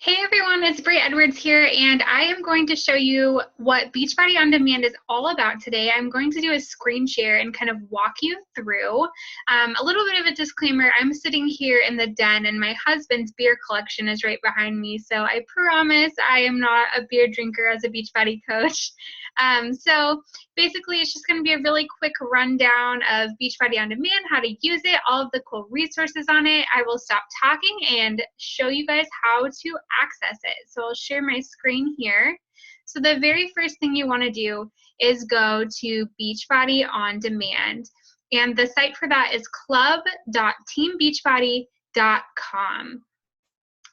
Hey everyone, it's Brie Edwards here, and I am going to show you what Beachbody On Demand is all about today. I'm going to do a screen share and kind of walk you through. A little bit of a disclaimer, I'm sitting here in the den and my husband's beer collection is right behind me, so I promise I am not a beer drinker as a Beachbody coach. So basically it's just going to be a really quick rundown of Beachbody On Demand, how to use it, all of the cool resources on it. I will stop talking and show you guys how to access it. So I'll share my screen here. So the very first thing you want to do is go to Beachbody On Demand. And the site for that is club.teambeachbody.com.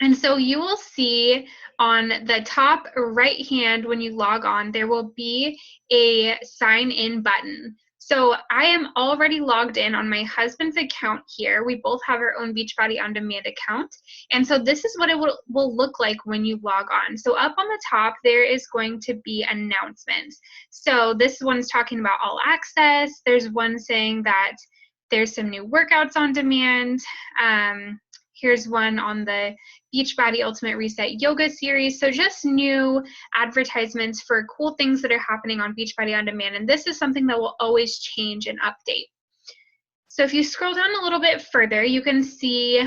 And so you will see on the top right hand when you log on, there will be a sign in button. So I am already logged in on my husband's account here. We both have our own Beachbody On Demand account. And so this is what it will look like when you log on. So up on the top, there is going to be announcements. So this one's talking about all access. There's one saying that there's some new workouts on demand. Here's one on the Beachbody Ultimate Reset Yoga series. So just new advertisements for cool things that are happening on Beachbody On Demand. And this is something that will always change and update. So if you scroll down a little bit further, you can see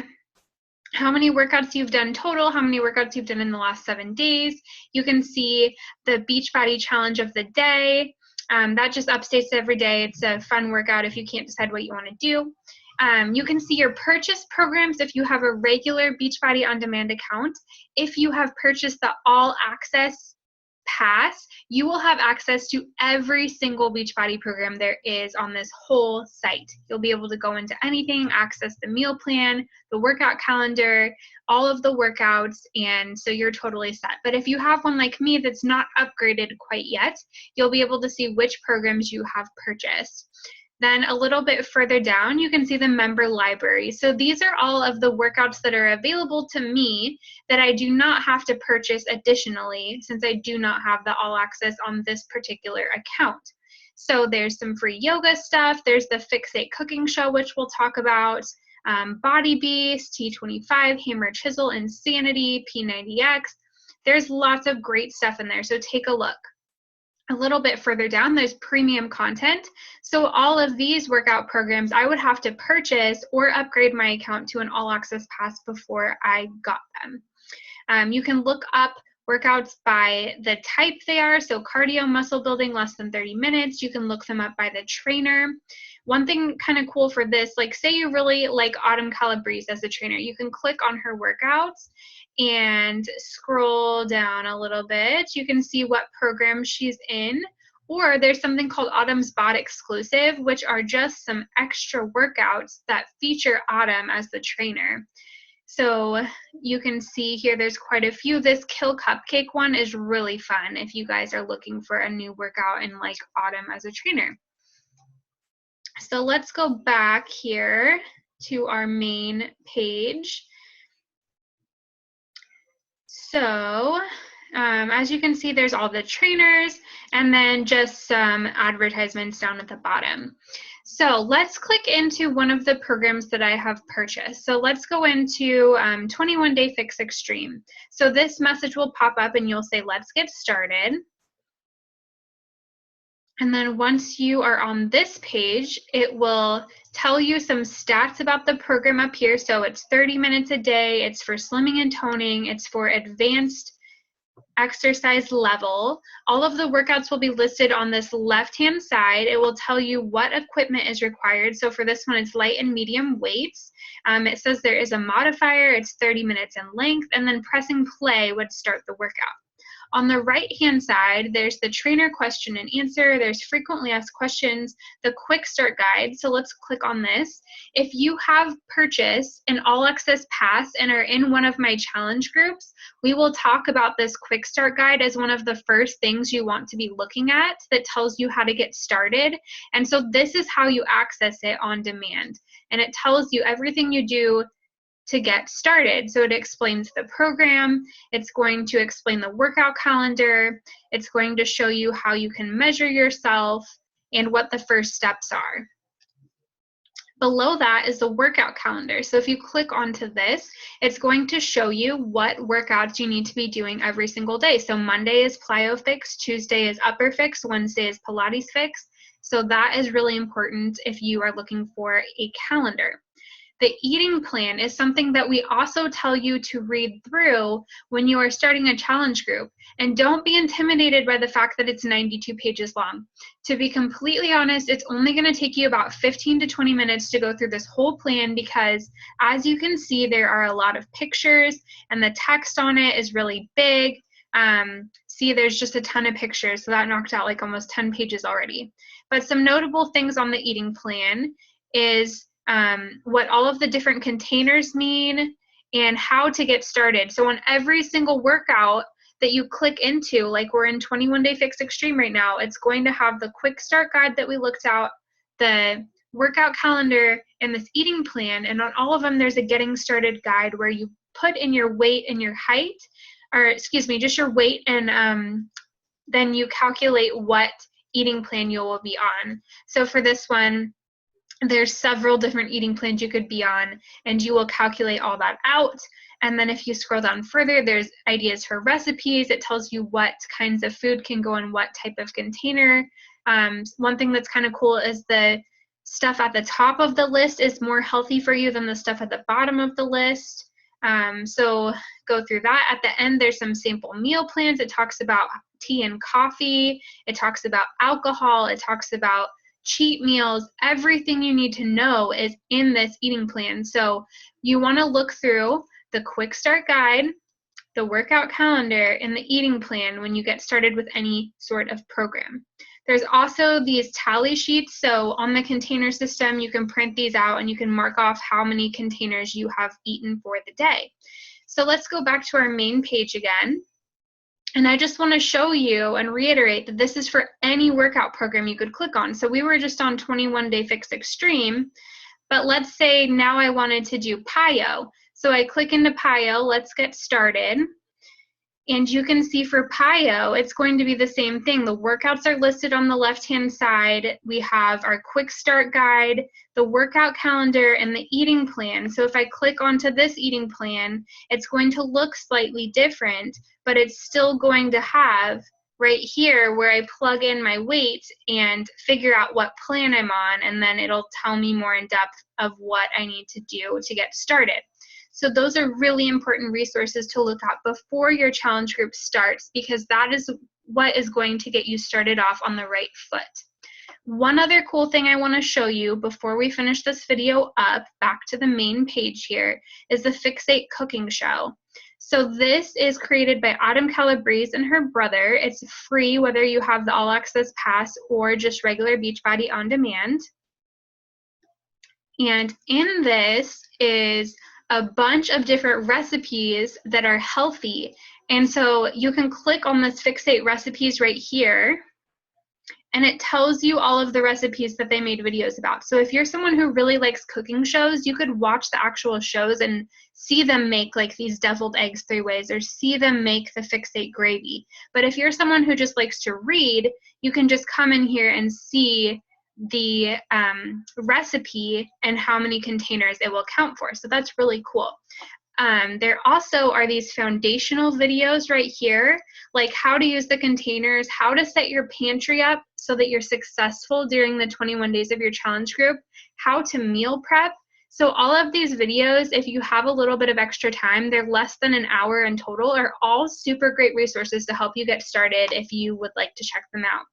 how many workouts you've done total, how many workouts you've done in the last 7 days. You can see the Beachbody challenge of the day. That just updates every day. It's a fun workout if you can't decide what you want to do. You can see your purchase programs if you have a regular Beachbody On Demand account. If you have purchased the All Access Pass, you will have access to every single Beachbody program there is on this whole site. You'll be able to go into anything, access the meal plan, the workout calendar, all of the workouts, and so you're totally set. But if you have one like me that's not upgraded quite yet, you'll be able to see which programs you have purchased. Then a little bit further down, you can see the member library. So these are all of the workouts that are available to me that I do not have to purchase additionally, since I do not have the all access on this particular account. So there's some free yoga stuff. There's the Fixate cooking show, which we'll talk about, Body Beast, T25, Hammer Chisel, Insanity, P90X. There's lots of great stuff in there, so take a look. A little bit further down, there's premium content. So all of these workout programs, I would have to purchase or upgrade my account to an all access pass before I got them. You can look up workouts by the type they are. So cardio, muscle building, less than 30 minutes. You can look them up by the trainer. One thing kind of cool for this, like say you really like Autumn Calabrese as a trainer, you can click on her workouts and scroll down a little bit. You can see what program she's in, or there's something called Autumn's BOD exclusive, which are just some extra workouts that feature Autumn as the trainer. So you can see here there's quite a few. This Kill Cupcake one is really fun if you guys are looking for a new workout and like Autumn as a trainer. So let's go back here to our main page. So as you can see, there's all the trainers and then just some advertisements down at the bottom. So let's click into one of the programs that I have purchased. So let's go into 21 Day Fix Extreme. So this message will pop up and you'll say, let's get started. And then once you are on this page, it will tell you some stats about the program up here. So it's 30 minutes a day, it's for slimming and toning, it's for advanced exercise level. All of the workouts will be listed on this left-hand side. It will tell you what equipment is required. So for this one, it's light and medium weights. It says there is a modifier, it's 30 minutes in length, and then pressing play would start the workout. On the right-hand side, there's the trainer question and answer. There's frequently asked questions, the quick start guide. So let's click on this. If you have purchased an all access pass and are in one of my challenge groups, we will talk about this quick start guide as one of the first things you want to be looking at that tells you how to get started. And so this is how you access it on demand. And it tells you everything you do to get started. So it explains the program, it's going to explain the workout calendar, it's going to show you how you can measure yourself and what the first steps are. Below that is the workout calendar. So if you click onto this, it's going to show you what workouts you need to be doing every single day. So Monday is plyo fix, Tuesday is upper fix, Wednesday is Pilates fix. So that is really important if you are looking for a calendar. The eating plan is something that we also tell you to read through when you are starting a challenge group. And don't be intimidated by the fact that it's 92 pages long. To be completely honest, it's only going to take you about 15 to 20 minutes to go through this whole plan because, as you can see, there are a lot of pictures and the text on it is really big. See, there's just a ton of pictures, so that knocked out like almost 10 pages already. But some notable things on the eating plan is what all of the different containers mean and how to get started. So on every single workout that you click into, like we're in 21 Day Fix Extreme right now, it's going to have the quick start guide that we looked at, the workout calendar, and this eating plan. And on all of them, there's a getting started guide where you put in your weight and your height, or excuse me, just your weight, and then you calculate what eating plan you will be on. So for this one, there's several different eating plans you could be on, and you will calculate all that out. And then if you scroll down further, there's ideas for recipes. It tells you what kinds of food can go in what type of container. One thing that's kind of cool is the stuff at the top of the list is more healthy for you than the stuff at the bottom of the list. So go through that. At the end, there's some sample meal plans. It talks about tea and coffee. It talks about alcohol. It talks about cheat meals. Everything you need to know is in this eating plan. So you want to look through the quick start guide, the workout calendar, and the eating plan when you get started with any sort of program. There's also these tally sheets. So on the container system, you can print these out and you can mark off how many containers you have eaten for the day. So let's go back to our main page again. And I just want to show you and reiterate that this is for any workout program you could click on. So we were just on 21 Day Fix Extreme, but let's say now I wanted to do PIO. So I click into PIO, let's get started. And you can see for PIO, it's going to be the same thing. The workouts are listed on the left-hand side. We have our quick start guide, the workout calendar, and the eating plan. So if I click onto this eating plan, it's going to look slightly different, but it's still going to have right here where I plug in my weight and figure out what plan I'm on, and then it'll tell me more in depth of what I need to do to get started. So those are really important resources to look at before your challenge group starts, because that is what is going to get you started off on the right foot. One other cool thing I want to show you before we finish this video up, back to the main page here, is the Fixate cooking show. So this is created by Autumn Calabrese and her brother. It's free whether you have the All Access Pass or just regular Beachbody on demand. And in this is a bunch of different recipes that are healthy. And so you can click on this Fixate recipes right here, and it tells you all of the recipes that they made videos about. So if you're someone who really likes cooking shows, you could watch the actual shows and see them make like these deviled eggs 3 ways, or see them make the Fixate gravy. But if you're someone who just likes to read, you can just come in here and see the recipe and how many containers it will count for. So that's really cool. There also are these foundational videos right here, like how to use the containers, how to set your pantry up so that you're successful during the 21 days of your challenge group, how to meal prep. So all of these videos, if you have a little bit of extra time, they're less than an hour in total, are all super great resources to help you get started if you would like to check them out.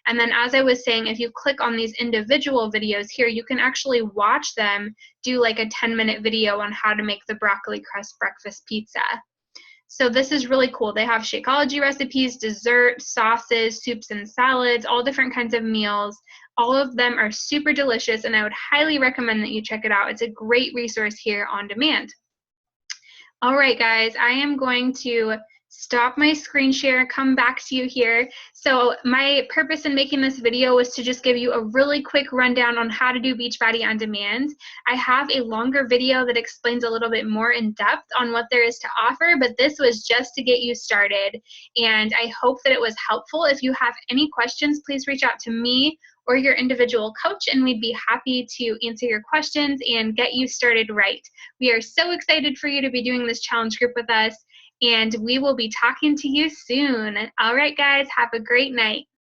And then as I was saying, if you click on these individual videos here, you can actually watch them do like a 10-minute video on how to make the broccoli crust breakfast pizza. So this is really cool. They have Shakeology recipes, dessert, sauces, soups and salads, all different kinds of meals. All of them are super delicious, and I would highly recommend that you check it out. It's a great resource here on demand. All right, guys, I am going to stop my screen share, come back to you here. So my purpose in making this video was to just give you a really quick rundown on how to do Beachbody on demand. I have a longer video that explains a little bit more in depth on what there is to offer, but this was just to get you started. And I hope that it was helpful. If you have any questions, please reach out to me or your individual coach, and we'd be happy to answer your questions and get you started right. We are so excited for you to be doing this challenge group with us, and we will be talking to you soon. All right, guys, have a great night.